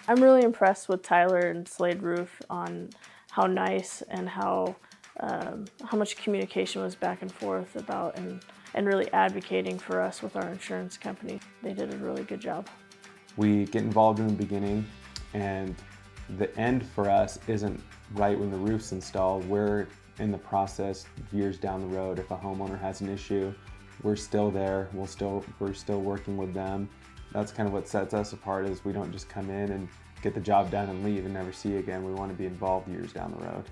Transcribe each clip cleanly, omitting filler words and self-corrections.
I'm really impressed with Tyler and Slade Roof on how nice and how much communication was back and forth about and really advocating for us with our insurance company. They did a really good job. We get involved in the beginning, and the end for us isn't right when the roof's installed. We're in the process years down the road. If a homeowner has an issue, we're still there. We're still working with them. That's kind of what sets us apart, is we don't just come in and get the job done and leave and never see you again. We want to be involved years down the road.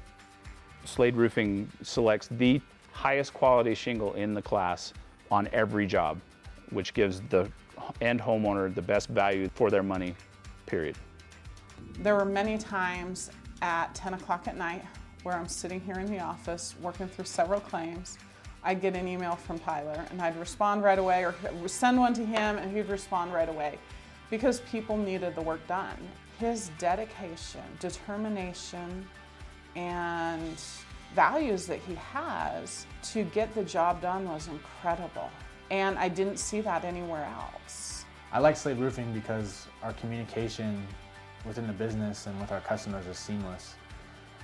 Slade Roofing selects the highest quality shingle in the class on every job, which gives the end homeowner the best value for their money, period. There were many times at 10 o'clock at night where I'm sitting here in the office working through several claims. I'd get an email from Tyler and I'd respond right away, or send one to him and he'd respond right away, because people needed the work done. His dedication, determination, and values that he has to get the job done was incredible. And I didn't see that anywhere else. I like Slade Roofing because our communication within the business and with our customers is seamless.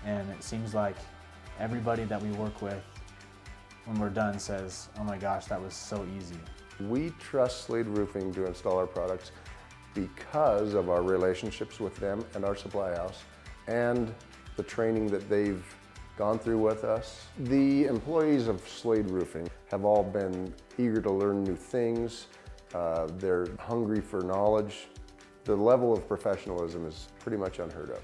And it seems like everybody that we work with, when we're done, says, "Oh my gosh, that was so easy." We trust Slade Roofing to install our products because of our relationships with them and our supply house, and the training that they've gone through with us. The employees of Slade Roofing have all been eager to learn new things. They're hungry for knowledge. The level of professionalism is pretty much unheard of.